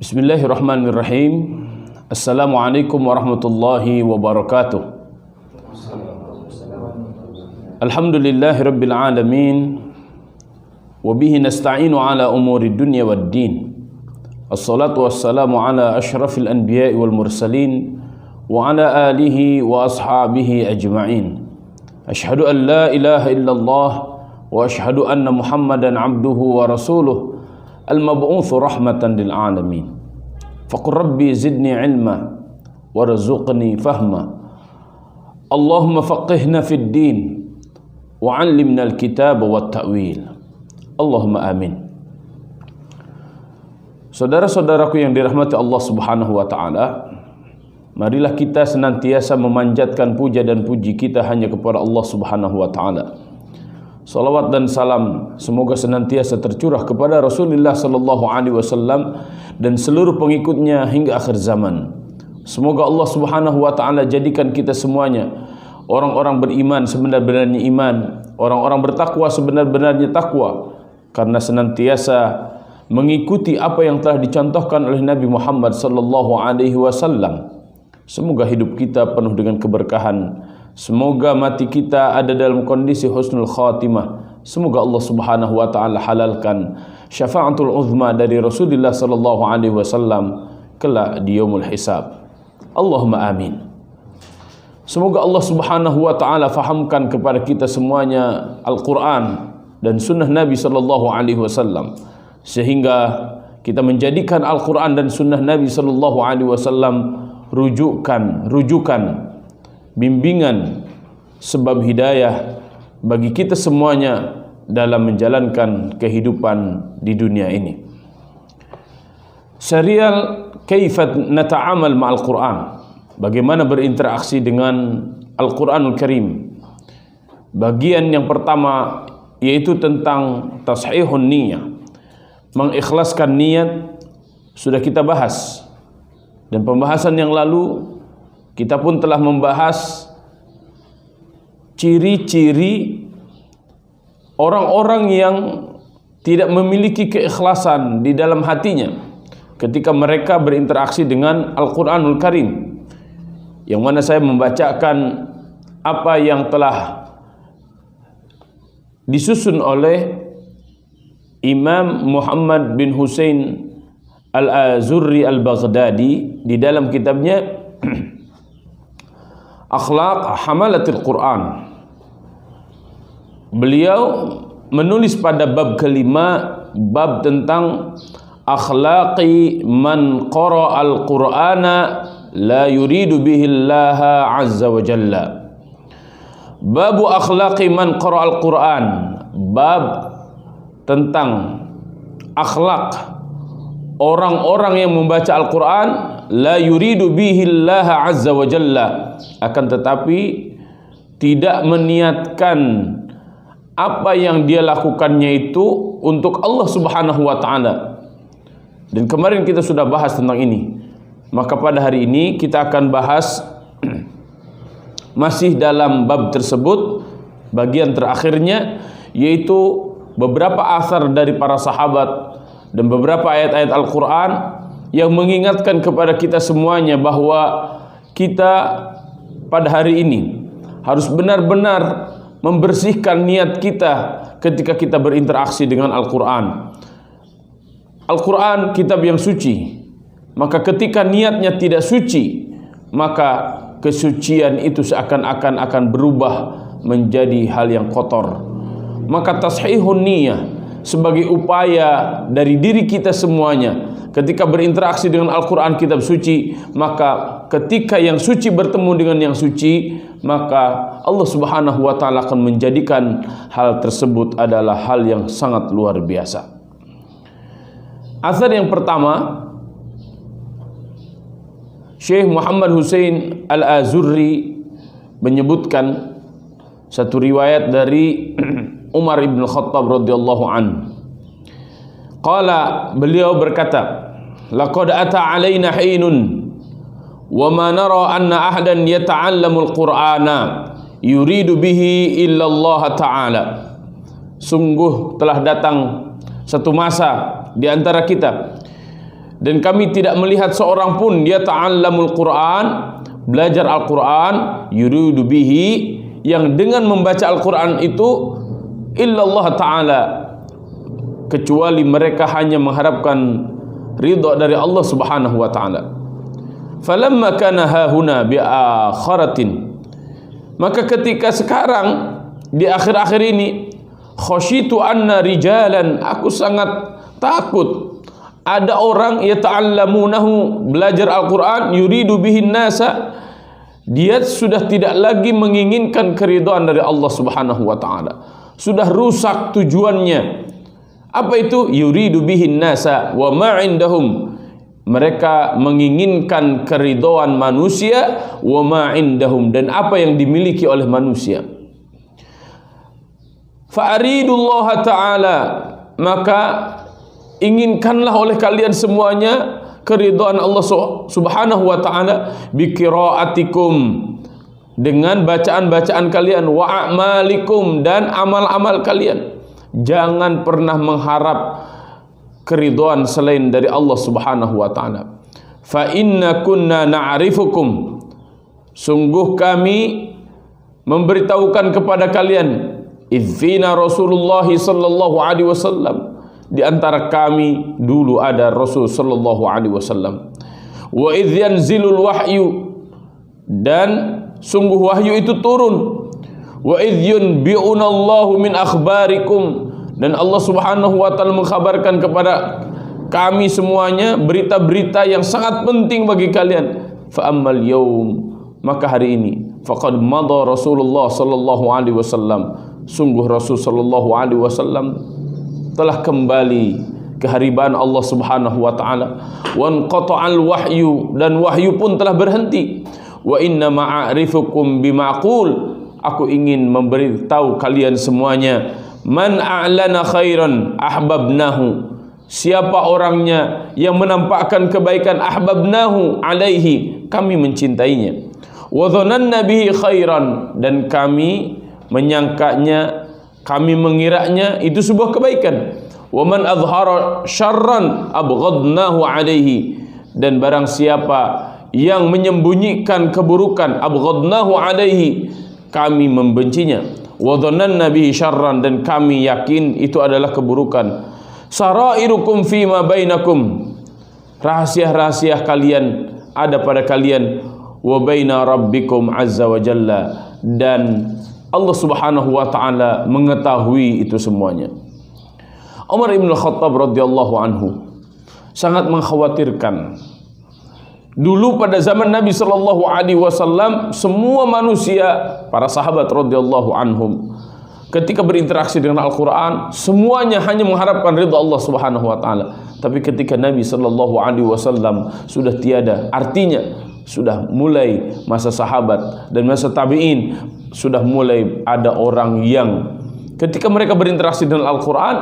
Bismillahirrahmanirrahim. Assalamualaikum warahmatullahi wabarakatuh. Alhamdulillahirabbil alamin. Wa bihi nasta'inu ala umuri dunya waddin. Assalatu wassalamu ala asyrafil anbiya'i wal mursalin wa ala alihi wa ashabihi ajma'in. Ashhadu an la ilaha illallah wa ashhadu anna Muhammadan abduhu wa rasuluh al-mab'utsu rahmatan lil alamin. Faqur rabbi zidni ilma warzuqni fahma. Allahumma faqihna fid din wa 'allimna al-kitaba wat ta'wil. Allahumma amin. Saudara-saudaraku yang dirahmati Allah Subhanahu wa taala, marilah kita senantiasa memanjatkan puja dan puji kita hanya kepada Allah Subhanahu wa taala. Salawat dan salam semoga senantiasa tercurah kepada Rasulullah sallallahu alaihi wasallam dan seluruh pengikutnya hingga akhir zaman. Semoga Allah Subhanahu wa taala jadikan kita semuanya orang-orang beriman sebenar-benarnya iman, orang-orang bertakwa sebenar-benarnya takwa, karena senantiasa mengikuti apa yang telah dicontohkan oleh Nabi Muhammad sallallahu alaihi wasallam. Semoga hidup kita penuh dengan keberkahan. Semoga mati kita ada dalam kondisi husnul khatimah. Semoga Allah Subhanahu wa taala halalkan syafaatul uzma dari Rasulullah sallallahu alaihi wasallam kelak di yaumul hisab. Allahumma amin. Semoga Allah Subhanahu wa taala fahamkan kepada kita semuanya Al-Qur'an dan sunnah Nabi sallallahu alaihi wasallam, sehingga kita menjadikan Al-Qur'an dan sunnah Nabi sallallahu alaihi wasallam rujukan, bimbingan, sebab hidayah bagi kita semuanya dalam menjalankan kehidupan di dunia ini. Serial Kaifa Nata'amal Ma'al Quran, bagaimana berinteraksi dengan Al-Quranul Karim. Bagian yang pertama yaitu tentang tashihun niyah, mengikhlaskan niat, sudah kita bahas. Dan pembahasan yang lalu kita pun telah membahas ciri-ciri orang-orang yang tidak memiliki keikhlasan di dalam hatinya ketika mereka berinteraksi dengan Al-Quranul Karim, yang mana saya membacakan apa yang telah disusun oleh Imam Muhammad bin Husain Al-Azurri Al-Baghdadi di dalam kitabnya Akhlaq Hamalatil Quran. Beliau menulis pada bab kelima, bab tentang akhlaqi man qara al-Qur'ana la yuridu bihi Allah azza wa jalla. Babu akhlaqi man qara al-Qur'an, bab tentang akhlak orang-orang yang membaca Al-Quran, la yuridu bihi Allah azza wa jalla, akan tetapi tidak meniatkan apa yang dia lakukannya itu untuk Allah Subhanahu wa taala. Dan kemarin kita sudah bahas tentang ini. Maka pada hari ini kita akan bahas masih dalam bab tersebut, bagian terakhirnya, yaitu beberapa asar dari para sahabat dan beberapa ayat-ayat Al-Quran yang mengingatkan kepada kita semuanya bahwa kita pada hari ini harus benar-benar membersihkan niat kita ketika kita berinteraksi dengan Al-Quran. Al-Quran kitab yang suci, maka ketika niatnya tidak suci, maka kesucian itu seakan-akan akan berubah menjadi hal yang kotor. Maka tashihun niyah sebagai upaya dari diri kita semuanya ketika berinteraksi dengan Al-Quran kitab suci, maka ketika yang suci bertemu dengan yang suci, maka Allah Subhanahu wa taala akan menjadikan hal tersebut adalah hal yang sangat luar biasa. Asar yang pertama, Syekh Muhammad Husain Al-Azurri menyebutkan satu riwayat dari Umar ibn Khattab radhiyallahu anhu. Qala, beliau berkata, laqad ata alaina hinun wa ma nara anna ahadan yata'allamu al-Qur'ana yuridu bihi illa Allah Ta'ala. Sungguh telah datang satu masa di antara kita dan kami tidak melihat seorang pun dia ta'allamul Quran, belajar Al-Quran, yuridu bihi, yang dengan membaca Al-Quran itu illallah ta'ala, kecuali mereka hanya mengharapkan ridha dari Allah subhanahu wa ta'ala. Falamma kana hahuna bi akhiratin, maka ketika sekarang di akhir-akhir ini, khasyitu anna rijalan, aku sangat takut ada orang yata'allamunahu, belajar Al-Quran, yuridu bihin nasa, dia sudah tidak lagi menginginkan keridhaan dari Allah subhanahu wa ta'ala, sudah rusak tujuannya. Apa itu? Yuridu bihin nasa wa ma'indahum, mereka menginginkan keridhaan manusia, wa ma'indahum, dan apa yang dimiliki oleh manusia. Fa'aridullah ta'ala, maka inginkanlah oleh kalian semuanya keridhaan Allah subhanahu wa ta'ala bi qiraatikum, dengan bacaan-bacaan kalian, wa a'malikum, dan amal-amal kalian. Jangan pernah mengharap keridhaan selain dari Allah subhanahu wa ta'ala. Fa inna kunna na'rifukum, sungguh kami memberitahukan kepada kalian, idzina Rasulullah sallallahu alaihi wasallam, di antara kami dulu ada Rasul sallallahu alaihi wasallam. Wa idz yanzilul wahyu, dan sungguh wahyu itu turun. Wa idz yunbi'una Allahu min akhbarikum, dan Allah subhanahu wa ta'ala mengkhabarkan kepada kami semuanya berita-berita yang sangat penting bagi kalian. Fa ammal yaum, maka hari ini, faqad madha Rasulullah sallallahu alaihi wasallam, sungguh Rasul sallallahu alaihi wasallam telah kembali kehariban Allah subhanahu wa ta'ala. Wan qata'al wahyu, dan wahyu pun telah berhenti. Wa inna ma'arifukum bima'qul, aku ingin memberitahu kalian semuanya, man a'lana khairan ahbabnahu, siapa orangnya yang menampakkan kebaikan, ahbabnahu alaihi, kami mencintainya. Wa dhananna bihi khairan, dan kami menyangkanya, kami mengiranya itu sebuah kebaikan. Wa man azhara syarran abghadnahu alaihi, dan barang siapa yang menyembunyikan keburukan, abghadnahu alaihi, kami membencinya. Wa dhananna bihi syarran, dan kami yakin itu adalah keburukan. Sarairukum fima bainakum, rahasia-rahasia kalian ada pada kalian, wa baina rabbikum azza wa jalla, dan Allah subhanahu wa ta'ala mengetahui itu semuanya. Umar ibn Khattab radhiyallahu anhu sangat mengkhawatirkan. Dulu pada zaman Nabi sallallahu alaihi wasallam, semua manusia, para sahabat radhiyallahu anhum, ketika berinteraksi dengan Al-Quran, semuanya hanya mengharapkan ridha Allah subhanahu wa ta'ala. Tapi ketika Nabi sallallahu alaihi wasallam sudah tiada, artinya sudah mulai masa sahabat dan masa tabi'in, sudah mulai ada orang yang ketika mereka berinteraksi dengan Al-Quran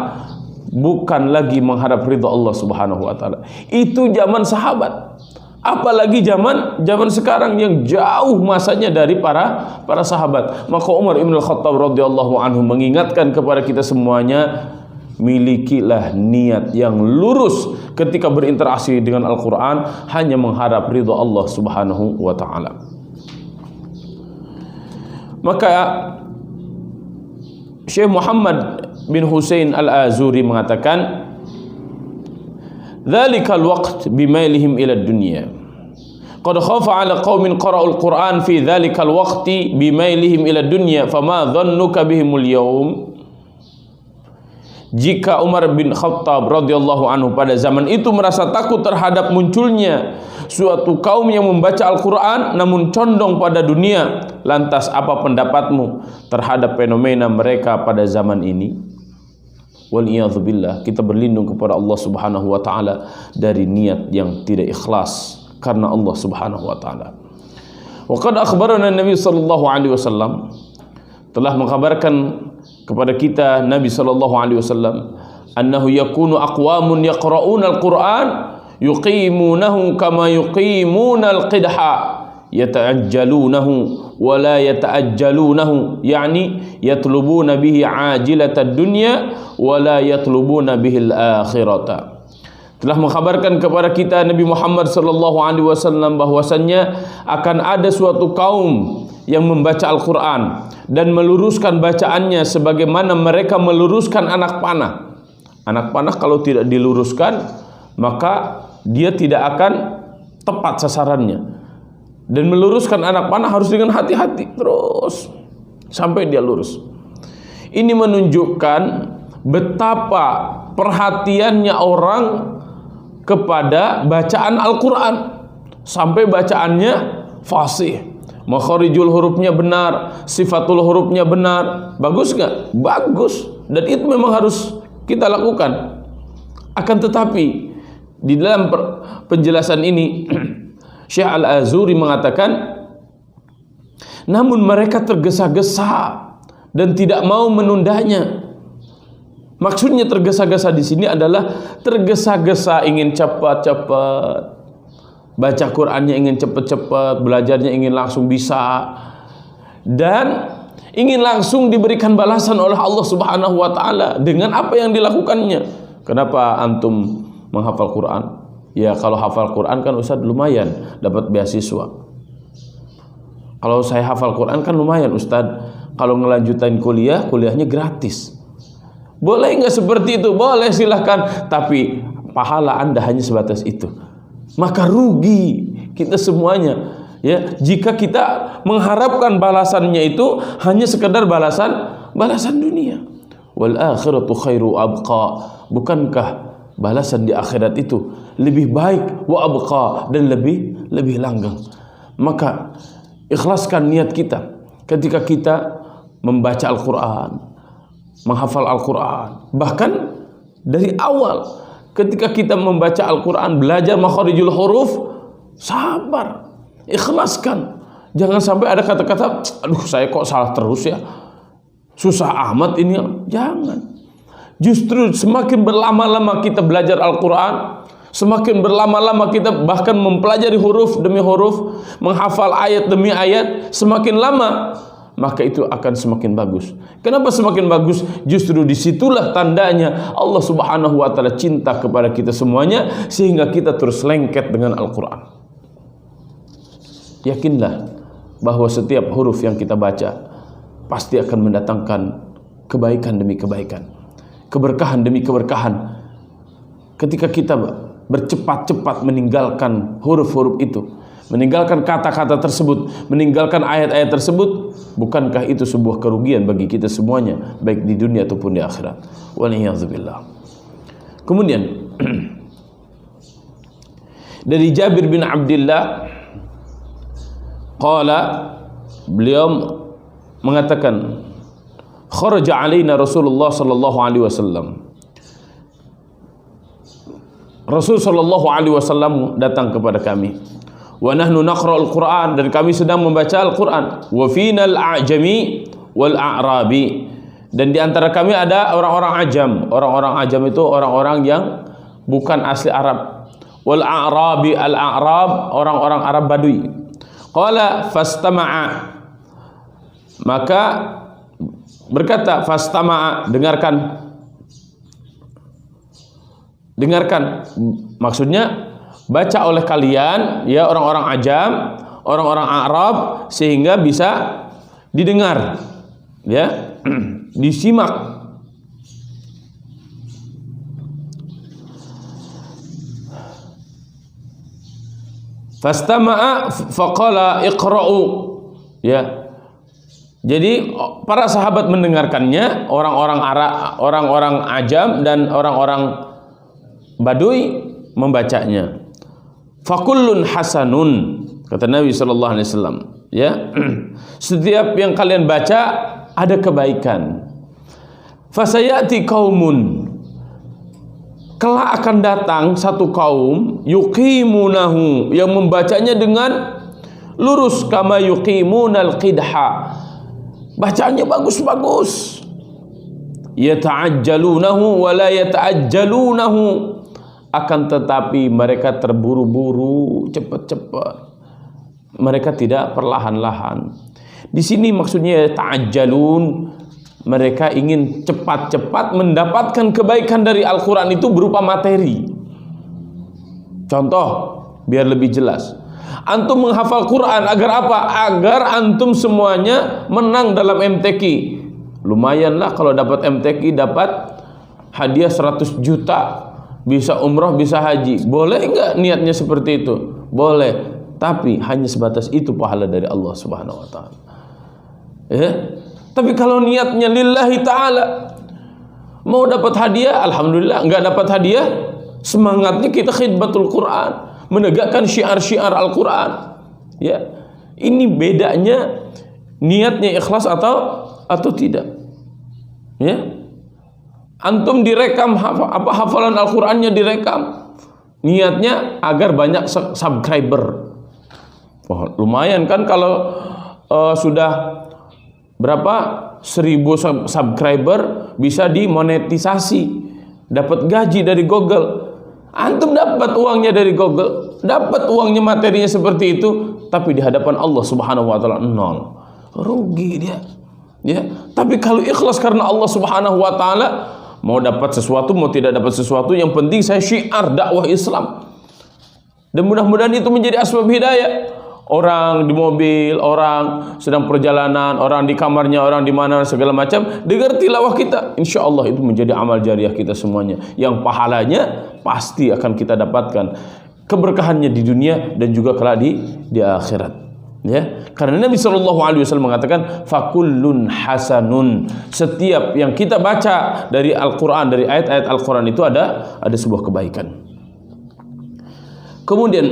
bukan lagi mengharap ridha Allah subhanahu wa ta'ala. Itu zaman sahabat, apalagi zaman sekarang yang jauh masanya dari para sahabat. Maka Umar ibn Khattab radhiyallahu anhu mengingatkan kepada kita semuanya, milikilah niat yang lurus ketika berinteraksi dengan Al-Quran, hanya mengharap ridha Allah subhanahu wa ta'ala. Maka Syekh Muhammad bin Husain Al-Azuri mengatakan, dzalikal waqt bimailihim ila dunya, qad khafa ala qaumin qara'ul Qur'an fi dzalikal waqti bimailihim ila dunya, fama dhannuka bihimul yawm. Jika Umar bin Khattab radhiyallahu anhu pada zaman itu merasa takut terhadap munculnya suatu kaum yang membaca Al-Quran namun condong pada dunia, lantas apa pendapatmu terhadap fenomena mereka pada zaman ini? Wal'iyadzubillah, kita berlindung kepada Allah subhanahu wa ta'ala dari niat yang tidak ikhlas karena Allah subhanahu wa ta'ala. Wa qad akhbarana Nabi sallallahu alaihi wasallam, telah mengkabarkan kepada kita Nabi sallallahu alaihi wasallam, annahu yakunu aqwamun yaqra'una al-Qur'an yuqimunahu kama yuqimuna al-qidha yata'ajjalunahu wa la yata'ajjalunahu, yani yatlubuna bihi ajilatad dunya wa la yatlubuna bihi al-akhirata. telah mengkhabarkan kepada kita Nabi Muhammad sallallahu alaihi wasallam bahwasannya akan ada suatu kaum yang membaca Al-Qur'an dan meluruskan bacaannya sebagaimana mereka meluruskan anak panah. Anak panah kalau tidak diluruskan, maka dia tidak akan tepat sasarannya. Dan meluruskan anak panah harus dengan hati-hati terus sampai dia lurus. Ini menunjukkan betapa perhatiannya orang kepada bacaan Al-Quran, sampai bacaannya fasih, makharijul hurufnya benar, sifatul hurufnya benar. Bagus nggak? Bagus. Dan itu memang harus kita lakukan. Akan tetapi di dalam penjelasan ini Syekh Al-Azuri mengatakan, namun mereka tergesa-gesa dan tidak mau menundanya. Maksudnya tergesa-gesa di sini adalah tergesa-gesa ingin cepat-cepat, baca Qur'annya ingin cepat-cepat, belajarnya ingin langsung bisa, dan ingin langsung diberikan balasan oleh Allah Subhanahu wa taala dengan apa yang dilakukannya. Kenapa antum menghafal Quran? Ya kalau hafal Quran kan Ustaz lumayan dapat beasiswa. Kalau saya hafal Quran kan lumayan Ustaz, kalau ngelanjutin kuliah, kuliahnya gratis. Boleh nggak seperti itu? Boleh, silahkan. Tapi pahala Anda hanya sebatas itu. Maka rugi kita semuanya. Ya, jika kita mengharapkan balasannya itu hanya sekedar balasan dunia. Wal akhiratu khairu abqa. Bukankah balasan di akhirat itu lebih baik, wa abqa, dan lebih langgeng? Maka ikhlaskan niat kita ketika kita membaca Al-Quran, menghafal Al-Quran. Bahkan dari awal ketika kita membaca Al-Quran, belajar makharijul huruf, sabar, ikhlaskan. Jangan sampai ada kata-kata, aduh saya kok salah terus ya, susah amat ini. Jangan. Justru semakin berlama-lama kita belajar Al-Quran, semakin berlama-lama kita bahkan mempelajari huruf demi huruf, menghafal ayat demi ayat, semakin lama maka itu akan semakin bagus. Kenapa semakin bagus? Justru disitulah tandanya Allah Subhanahu wa ta'ala cinta kepada kita semuanya, sehingga kita terus lengket dengan Al-Quran. Yakinlah bahwa setiap huruf yang kita baca pasti akan mendatangkan kebaikan demi kebaikan, keberkahan demi keberkahan. Ketika kita bercepat-cepat meninggalkan huruf-huruf itu, meninggalkan kata-kata tersebut, meninggalkan ayat-ayat tersebut, bukankah itu sebuah kerugian bagi kita semuanya, baik di dunia ataupun di akhirat? Waliyadzubillah. Kemudian dari Jabir bin Abdullah qala, beliau mengatakan, kharaja alaina Rasulullah sallallahu alaihi wasallam. Rasul sallallahu alaihi wasallam datang kepada kami. Wa nahnu naqra'ul Qur'an, dan kami sedang membaca Al-Qur'an. Wa final a'jami wal a'rabi, dan di antara kami ada orang-orang ajam. Orang-orang ajam itu orang-orang yang bukan asli Arab. Wal a'rabi, al-a'rab, orang-orang Arab Badui. Qala fastama'a, maka berkata fastama'a, dengarkan, maksudnya baca oleh kalian ya orang-orang ajam, orang-orang Arab, sehingga bisa didengar ya, disimak. Fastama'a faqala iqra'u, ya. Jadi para sahabat mendengarkannya, orang-orang Arab, orang-orang ajam dan orang-orang Badui membacanya. Fakullun hasanun, kata Nabi sallallahu alaihi wasallam, ya. Setiap yang kalian baca ada kebaikan. Fasayati qaumun, kelak akan datang satu kaum, yuqimunahu, yang membacanya dengan lurus, kama yuqimunal qidha, bacaannya bagus-bagus. Yata'ajjalunahu wa la yata'ajjalunahu, akan tetapi mereka terburu-buru, cepat-cepat. Mereka tidak perlahan-lahan. Di sini maksudnya ta'ajjalun, mereka ingin cepat-cepat mendapatkan kebaikan dari Al-Quran itu berupa materi. Contoh biar lebih jelas. Antum menghafal Quran agar apa? Agar antum semuanya menang dalam MTQ. Lumayanlah kalau dapat MTQ, dapat hadiah 100 juta, bisa umroh, bisa haji. Boleh enggak niatnya seperti itu? Boleh. Tapi hanya sebatas itu pahala dari Allah Subhanahu wa taala. Tapi kalau niatnya lillahi taala, mau dapat hadiah, alhamdulillah. Enggak dapat hadiah, semangatnya kita khidmatul Quran, menegakkan syiar-syiar Al-Quran. Ya, ini bedanya niatnya ikhlas atau tidak. Ya, antum direkam hafalan Al-Qurannya direkam, niatnya agar banyak subscriber. Oh, lumayan kan kalau sudah berapa 1000 subscriber bisa dimonetisasi, dapat gaji dari Google. Antum dapat uangnya dari Google, dapat uangnya, materinya seperti itu, tapi di hadapan Allah Subhanahu wa taala nol. Rugi dia. Ya, tapi kalau ikhlas karena Allah Subhanahu wa taala, mau dapat sesuatu mau tidak dapat sesuatu, yang penting saya syiar dakwah Islam. Dan mudah-mudahan itu menjadi asbab hidayah. Orang di mobil, orang sedang perjalanan, orang di kamarnya, orang di mana, segala macam, dengar tilawah kita. Insya Allah itu menjadi amal jariah kita semuanya, yang pahalanya pasti akan kita dapatkan, keberkahannya di dunia dan juga kelak di akhirat. Ya, karena Nabi SAW mengatakan fakullun hasanun, setiap yang kita baca dari Al-Quran, dari ayat-ayat Al-Quran itu ada sebuah kebaikan. Kemudian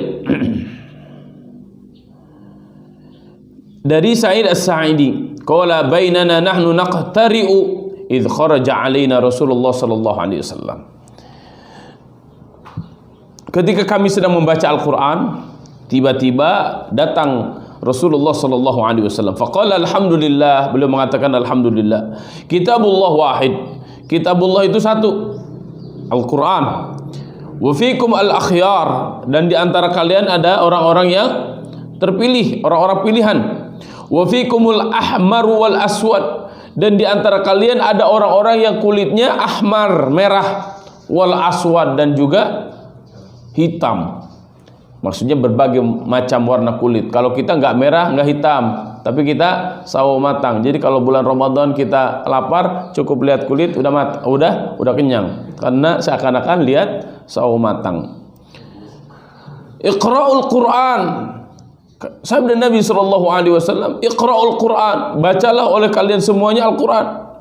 dari Sa'id As-Sa'idi, qala bainana nahnu naqtari'u idh kharaja alaina Rasulullah sallallahu alaihi wasallam. Ketika kami sedang membaca Al-Qur'an, tiba-tiba datang Rasulullah sallallahu alaihi wasallam. Faqala alhamdulillah, beliau mengatakan alhamdulillah. Kitabullah wahid. Kitabullah itu satu, Al-Qur'an. Wa fikum al-akhyar, dan di antara kalian ada orang-orang yang terpilih, orang-orang pilihan. Wa fikumul ahmar wal aswad, dan di antara kalian ada orang-orang yang kulitnya ahmar, merah, wal aswad, dan juga hitam. Maksudnya berbagai macam warna kulit. Kalau kita nggak merah, nggak hitam, tapi kita sawo matang. Jadi kalau bulan Ramadan kita lapar, cukup lihat kulit udah kenyang, karena seakan-akan lihat sawo matang. Iqra'ul Qur'an. Sabda Nabi SAW, Iqra'ul Qur'an, bacalah oleh kalian semuanya Al-Quran.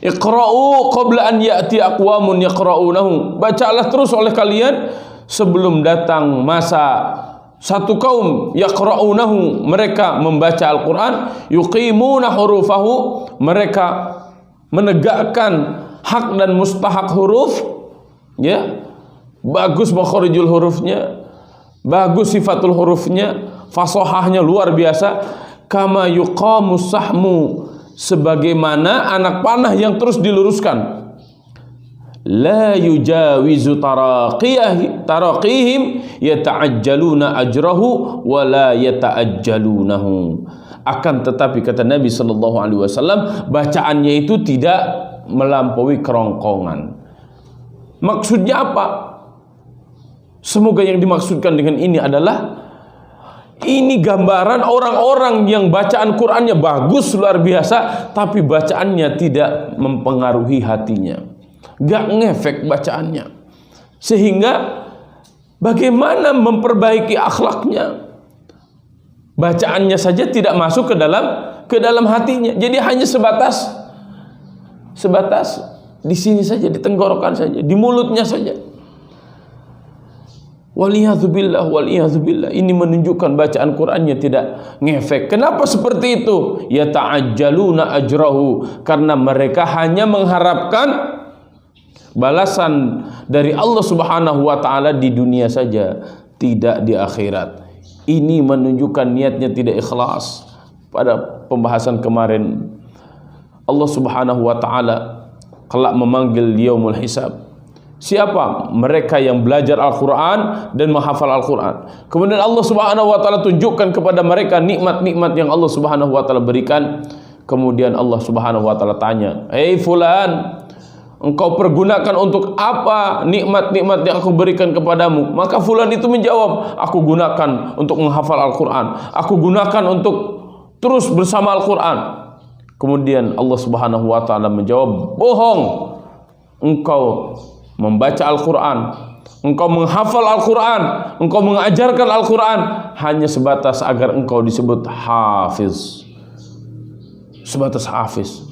Iqra'u qabla an ya'ti aqwamun yaqra'unahu, bacalah terus oleh kalian sebelum datang masa satu kaum yaqra'unahu, mereka membaca Al-Quran, yuqimuna hurufahu, mereka menegakkan hak dan mustahak huruf, ya, bagus makharijul hurufnya, bagus sifatul hurufnya, fasahahnya luar biasa. Kama yuqamus sahmu, sebagaimana anak panah yang terus diluruskan. La yujawizu taraqihim yata'ajjaluna ajrahu wa la yata'ajjalunahu. Akan tetapi kata Nabi SAW, bacaannya itu tidak melampaui kerongkongan. Maksudnya apa? Semoga yang dimaksudkan dengan ini adalah, ini gambaran orang-orang yang bacaan Qur'annya bagus luar biasa, tapi bacaannya tidak mempengaruhi hatinya, gak ngefek bacaannya, sehingga bagaimana memperbaiki akhlaknya, bacaannya saja tidak masuk ke dalam hatinya. Jadi hanya sebatas di sini saja, di tenggorokan saja, di mulutnya saja. Waliyadzubillah, waliyadzubillah. Ini menunjukkan bacaan Qur'annya tidak ngefek. Kenapa seperti itu? Yata'ajjaluna ajrahu, karena mereka hanya mengharapkan balasan dari Allah Subhanahu wa taala di dunia saja, tidak di akhirat. Ini menunjukkan niatnya tidak ikhlas. Pada pembahasan kemarin, Allah Subhanahu wa taala kelak memanggil yaumul hisab. Siapa? Mereka yang belajar Al-Quran dan menghafal Al-Quran. Kemudian Allah Subhanahu wa taala tunjukkan kepada mereka nikmat-nikmat yang Allah Subhanahu wa taala berikan. Kemudian Allah Subhanahu wa taala tanya, "Hei fulan, engkau pergunakan untuk apa nikmat-nikmat yang aku berikan kepadamu? Maka fulan itu menjawab, aku gunakan untuk menghafal Al-Quran, aku gunakan untuk terus bersama Al-Quran. Kemudian Allah Subhanahu wa ta'ala menjawab, bohong, engkau membaca Al-Quran, engkau menghafal Al-Quran, engkau mengajarkan Al-Quran hanya sebatas agar engkau disebut hafiz, sebatas hafiz.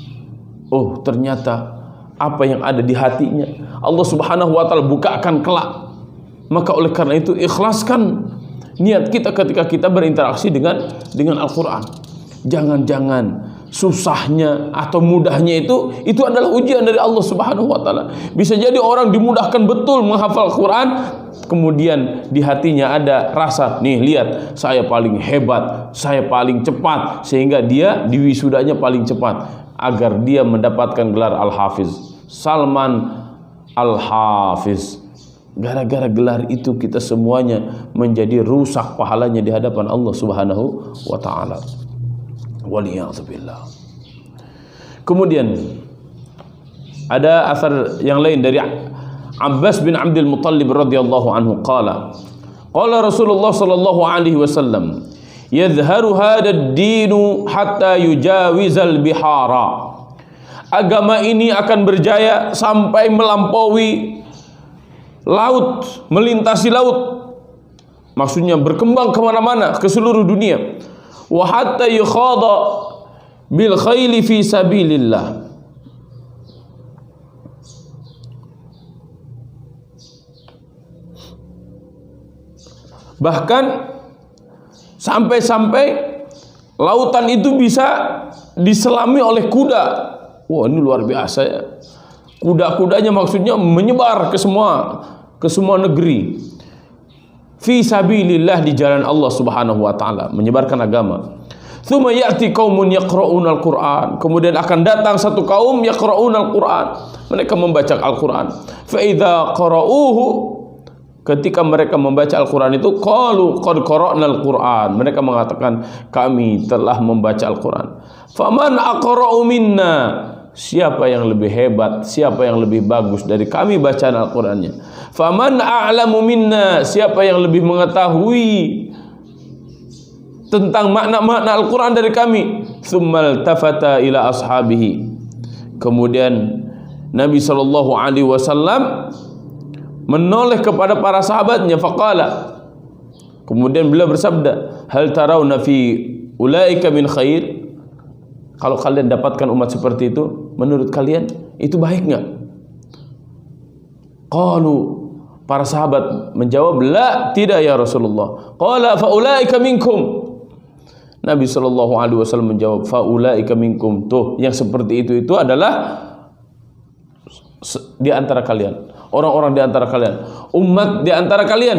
Oh, ternyata apa yang ada di hatinya Allah Subhanahu wa ta'ala bukakan kelak. Maka oleh karena itu ikhlaskan niat kita ketika kita berinteraksi dengan Al-Quran. Jangan-jangan susahnya atau mudahnya itu adalah ujian dari Allah Subhanahu wa ta'ala. Bisa jadi orang dimudahkan betul menghafal Quran, kemudian di hatinya ada rasa, nih lihat, saya paling hebat, saya paling cepat, sehingga dia di wisudanya paling cepat agar dia mendapatkan gelar Al-Hafiz, Salman Al-Hafiz. Gara-gara gelar itu kita semuanya menjadi rusak pahalanya di hadapan Allah Subhanahu wa ta'ala. Waliyadzubillah. Kemudian ada asar yang lain dari Abbas bin Abdul Muttalib radhiyallahu anhu qala Rasulullah sallallahu alaihi wasallam, yadhharu hadha ad-dinu hatta yujawizal bihara. Agama ini akan berjaya sampai melampaui laut, melintasi laut. Maksudnya berkembang kemana-mana, ke seluruh dunia. Wa hatta yukhadha bil khayli fi sabilillah. Bahkan sampai-sampai lautan itu bisa diselami oleh kuda. Wah, ini luar biasa ya. Kuda-kudanya maksudnya menyebar ke semua negeri. Fi sabilillah, di jalan Allah Subhanahu wa ta'ala, menyebarkan agama. Tsumma ya'ti qaumun yaqra'una al-Qur'an. Kemudian akan datang satu kaum yaqra'una al-Qur'an. Mereka membaca Al-Qur'an. Fa idza qara'uhu, ketika mereka membaca Al-Qur'an itu, qalu qad qara'na al-Qur'an. Mereka mengatakan, kami telah membaca Al-Qur'an. Faman aqra'u minna, siapa yang lebih hebat, siapa yang lebih bagus dari kami bacaan Al-Qur'annya. Faman a'lamu minna, siapa yang lebih mengetahui tentang makna-makna Al-Qur'an dari kami. Tsummal tafata ila ashabihi. Kemudian Nabi sallallahu alaihi wasallam menoleh kepada para sahabatnya, faqala, kemudian beliau bersabda, hal tarawna fi ulaika min khair. Kalau kalian dapatkan umat seperti itu, menurut kalian itu baik enggak? Qalu, para sahabat menjawab, la, tidak ya Rasulullah. Qala fa ulaika minkum. Nabi sallallahu alaihi wasallam menjawab, fa ulaika minkum. Tuh, yang seperti itu adalah di antara kalian, orang-orang di antara kalian, umat di antara kalian,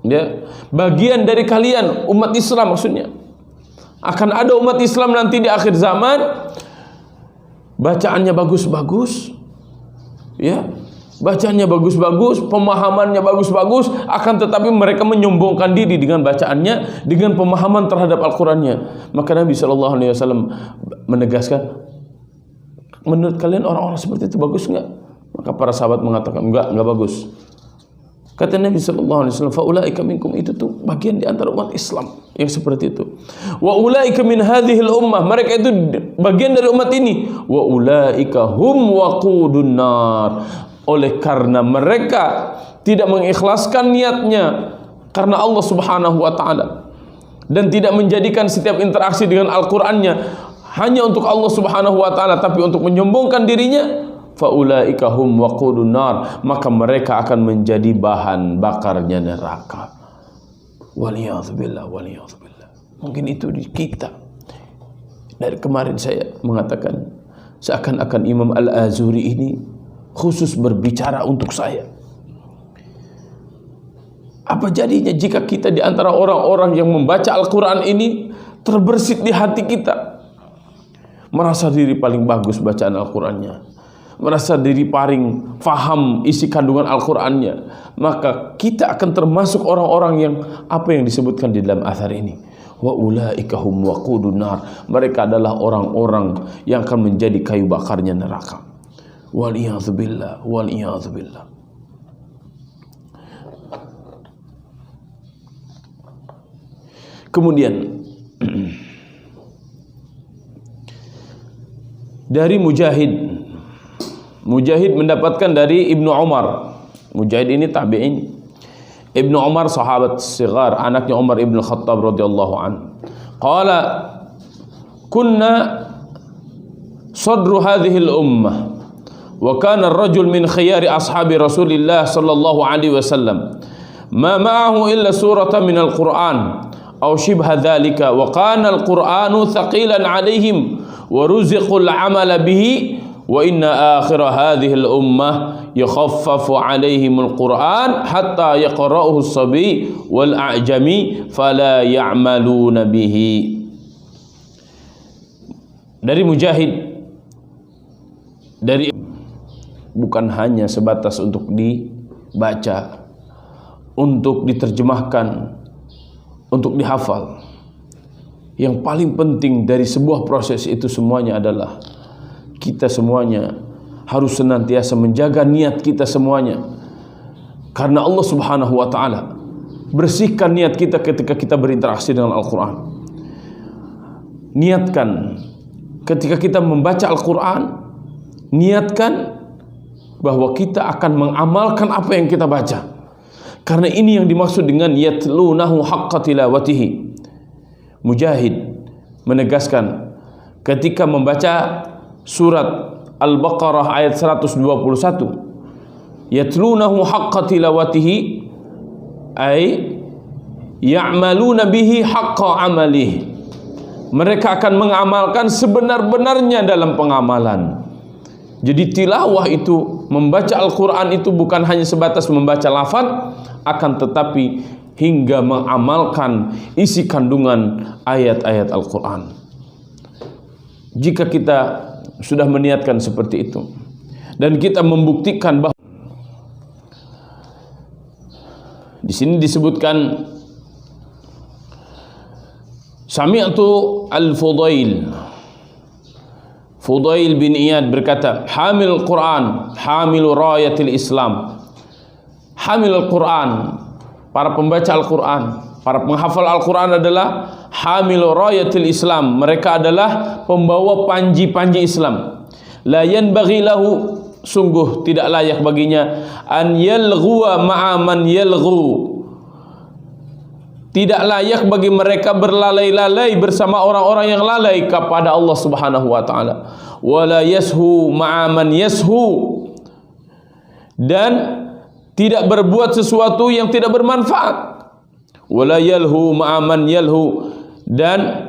ya, bagian dari kalian, umat Islam maksudnya. Akan ada umat Islam nanti di akhir zaman, bacaannya bagus-bagus, ya, bacaannya bagus-bagus, pemahamannya bagus-bagus, akan tetapi mereka menyombongkan diri dengan bacaannya, dengan pemahaman terhadap Al-Qurannya. Maka Nabi SAW menegaskan, menurut kalian orang-orang seperti itu bagus enggak? Maka para sahabat mengatakan, enggak bagus. Kata Nabi SAW, fa ulaika minkum, itu tuh bagian di antara umat Islam yang seperti itu. Wa ulaika min hadhil ummah, mereka itu bagian dari umat ini. Wa ulaika hum waqudun nar. Oleh karena mereka tidak mengikhlaskan niatnya karena Allah Subhanahu wa ta'ala, dan tidak menjadikan setiap interaksi dengan Al-Qur'annya hanya untuk Allah Subhanahu wa ta'ala, tapi untuk menyombongkan dirinya, faulaika hum waqudun nar, maka mereka akan menjadi bahan bakarnya neraka. Waliyadzubillah, waliyadzubillah. Mungkin itu di kita. Dari kemarin saya mengatakan, seakan-akan Imam Al-Azuri ini khusus berbicara untuk saya. Apa jadinya jika kita di antara orang-orang yang membaca Al-Quran ini terbersit di hati kita, merasa diri paling bagus bacaan Al-Qurannya, merasa diri paling faham isi kandungan Al-Qurannya, maka kita akan termasuk orang-orang yang apa yang disebutkan di dalam athar ini. Wa ulaika hum waqudun nar. Mereka adalah orang-orang yang akan menjadi kayu bakarnya neraka. Waliyadzubillah, waliyadzubillah. Kemudian dari Mujahid mendapatkan dari Ibnu Umar. Mujahid ini tabi'in. Ibnu Umar sahabat sigar, anaknya Umar ibn Khattab radhiyallahu an. Qala kunna sadru hadhihi al-ummah wa kana ar-rajul min khiyari ashabi Rasulillah sallallahu alaihi wasallam ma ma'ahu illa suratan min al-Qur'an aw shibha dhalika wa kana al-Qur'anu thaqilan alaihim wa ruziqul amala bihi wa inna akhir hadhihi al-ummah yakhaffafu alaihim al-Qur'an hatta yaqra'uhu as-sabi wal a'jami fala ya'maluna bihi. Dari Mujahid, dari bukan hanya sebatas untuk dibaca, untuk diterjemahkan, untuk dihafal. Yang paling penting dari sebuah proses itu semuanya adalah kita semuanya harus senantiasa menjaga niat kita semuanya. Karena Allah Subhanahu wa taala bersihkan niat kita ketika kita berinteraksi dengan Al-Qur'an. Niatkan ketika kita membaca Al-Qur'an, niatkan bahwa kita akan mengamalkan apa yang kita baca. Karena ini yang dimaksud dengan yatlunahu haqqa tilawatihi. Mujahid menegaskan ketika membaca surat Al-Baqarah ayat 121, yatlunahu haqqa tilawatihi ay ya'maluna bihi haqqa amalihi. Mereka akan mengamalkan sebenar-benarnya dalam pengamalan. Jadi tilawah itu, membaca Al-Quran itu bukan hanya sebatas membaca lafaz, akan tetapi hingga mengamalkan isi kandungan ayat-ayat Al-Quran. Jika kita sudah meniatkan seperti itu dan kita membuktikan bahwa di sini disebutkan sami'tu al-Fudail bin Iyad berkata, hamil Quran, hamil rayatil Islam. Hamil Al-Quran, para pembaca Al-Quran, para penghafal Al-Quran adalah hamil rayatil Islam. Mereka adalah pembawa panji-panji Islam. La yanbaghi lahu, sungguh tidak layak baginya, an yalghuwa ma'a man yalghu. Tidak layak bagi mereka berlalai-lalai bersama orang-orang yang lalai kepada Allah Subhanahu wa taala. Wala yashu ma'a man yashu. Dan tidak berbuat sesuatu yang tidak bermanfaat. Wala yalhu ma'a man yalhu. Dan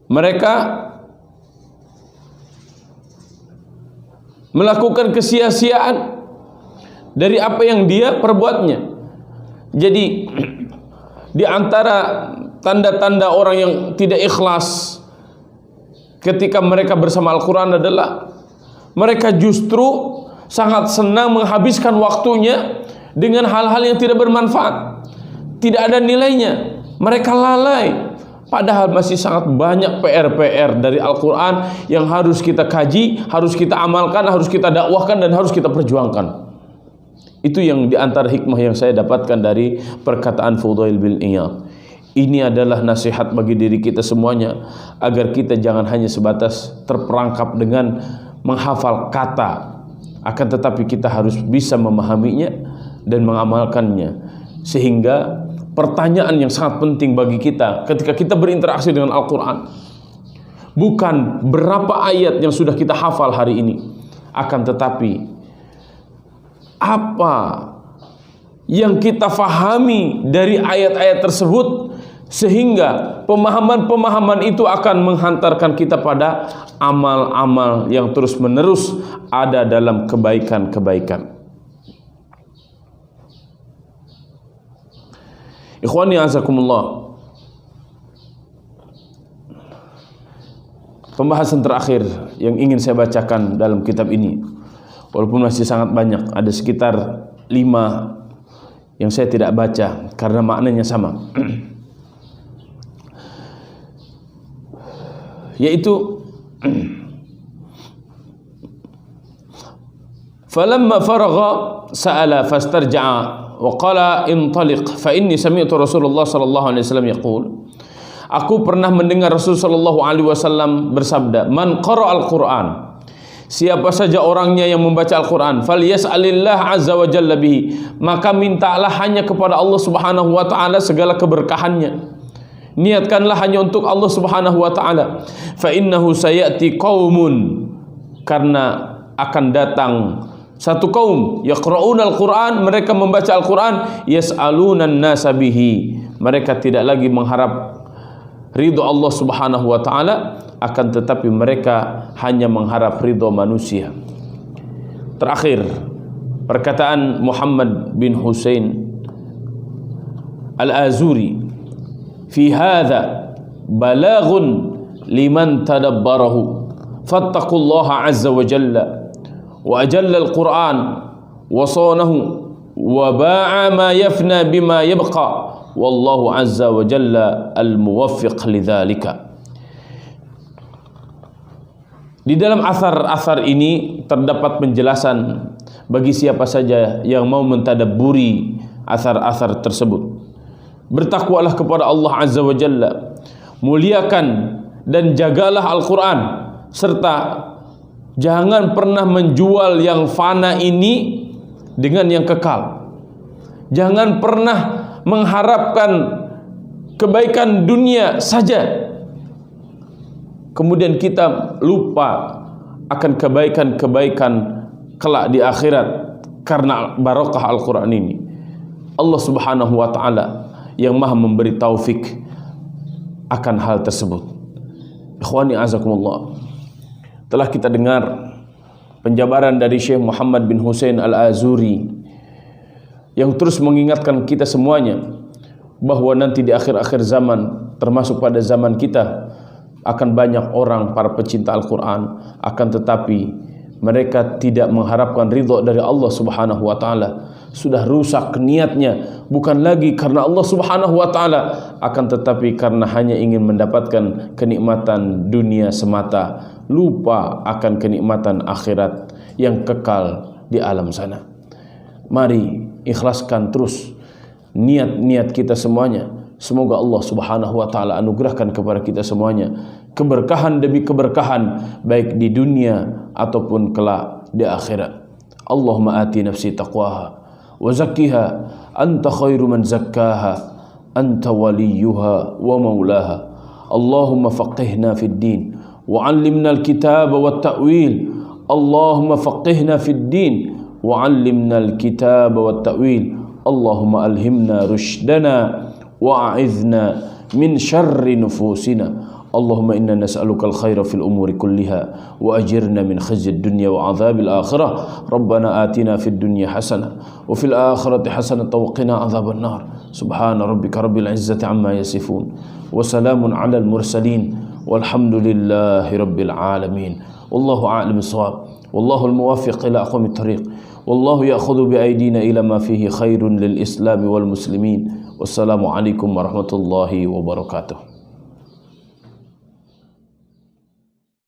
mereka melakukan kesia-siaan dari apa yang dia perbuatnya. Jadi di antara tanda-tanda orang yang tidak ikhlas ketika mereka bersama Al-Quran adalah mereka justru sangat senang menghabiskan waktunya dengan hal-hal yang tidak bermanfaat, tidak ada nilainya. Mereka lalai, padahal masih sangat banyak PR-PR dari Al-Quran yang harus kita kaji, harus kita amalkan, harus kita dakwahkan, dan harus kita perjuangkan. Itu yang diantara hikmah yang saya dapatkan dari perkataan Fudail bin Iyad. Ini adalah nasihat bagi diri kita semuanya, agar kita jangan hanya sebatas terperangkap dengan menghafal kata, akan tetapi kita harus bisa memahaminya dan mengamalkannya. Sehingga pertanyaan yang sangat penting bagi kita ketika kita berinteraksi dengan Al-Quran bukan berapa ayat yang sudah kita hafal hari ini, akan tetapi apa yang kita fahami dari ayat-ayat tersebut, sehingga pemahaman-pemahaman itu akan menghantarkan kita pada amal-amal yang terus-menerus ada dalam kebaikan-kebaikan. Ikhwani azakumullah, pembahasan terakhir yang ingin saya bacakan dalam kitab ini, walaupun masih sangat banyak, ada sekitar 5 yang saya tidak baca karena maknanya sama. Yaitu Falamma faragha sa'ala fastarja'a wa qala intaliq fa inni sami'tu Rasulullah sallallahu alaihi wasallam yaqul. Aku pernah mendengar Rasul sallallahu alaihi wasallam bersabda, "Man qara'al Qur'an." Siapa saja orangnya yang membaca Al-Quran, falyas'alillah azza wa jalla bihi, maka mintalah hanya kepada Allah Subhanahu wa taala segala keberkahannya. Niatkanlah hanya untuk Allah Subhanahu wa taala. Fa innahu sayati qaumun, karena akan datang satu kaum yaqra'unal Qur'an, mereka membaca Al-Quran, yas'alunan nasa bihi, mereka tidak lagi mengharap ridho Allah Subhanahu wa taala, akan tetapi mereka hanya mengharap ridho manusia. Terakhir, perkataan Muhammad bin Husain Al-Azuri, fi hadza balaghun liman tadabbarahu fattaqullaha azza wa jalla wa ajalla al-Qur'an wa sanahu wa ba'a ma yafna bima yabqa wallahu azza wa jalla al-muwaffiq lidzalika. Di dalam asar-asar ini terdapat penjelasan bagi siapa saja yang mau mentadabburi asar-asar tersebut. Bertakwalah kepada Allah azza wa jalla, muliakan dan jagalah Al-Quran, serta jangan pernah menjual yang fana ini dengan yang kekal. Jangan pernah mengharapkan kebaikan dunia saja, kemudian kita lupa akan kebaikan-kebaikan kelak di akhirat karena barokah Al-Quran ini. Allah Subhanahu wa ta'ala yang maha memberi taufik akan hal tersebut. Ikhwani azakumullah, telah kita dengar penjabaran dari Syekh Muhammad bin Husain Al-Azuri yang terus mengingatkan kita semuanya bahwa nanti di akhir-akhir zaman, termasuk pada zaman kita, akan banyak orang para pecinta Al-Quran, akan tetapi mereka tidak mengharapkan ridho dari Allah Subhanahu wa ta'ala. Sudah rusak niatnya, bukan lagi karena Allah Subhanahu wa ta'ala, akan tetapi karena hanya ingin mendapatkan kenikmatan dunia semata, lupa akan kenikmatan akhirat yang kekal di alam sana. Mari ikhlaskan terus niat-niat kita semuanya. Semoga Allah Subhanahu wa ta'ala anugerahkan kepada kita semuanya keberkahan demi keberkahan, baik di dunia ataupun kelak di akhirat. Allahumma ati nafsi taqwaha wa zakkiha anta khairu man zakkaha anta waliyuha wa maulaha. Allahumma faqihna fid din wa 'allimna al-kitaba wat ta'wil. Allahumma faqihna fid din wa 'allimna al-kitaba wat ta'wil. Allahumma alhimna rushdana wa'idhna min syarri nufusina. Allahumma inna nas'aluka al-khaira fil umuri kulliha wa ajirna min khizyid dunya wa 'adzabil akhirah. Rabbana atina fid dunya hasanah wa fil akhirati hasanah wa qina 'adzaban nar. Subhana rabbika rabbil izzati amma yasifun wa salamun 'alal mursalin walhamdulillahi rabbil alamin. Wallahu a'lam bissawab. Wallahu al-muwaffiq ila aqwamit thariq. Wallahu ya'khudhu bi aydina ila ma fihi khairun lil islam wal muslimin. Wassalamu alaikum warahmatullahi wabarakatuh.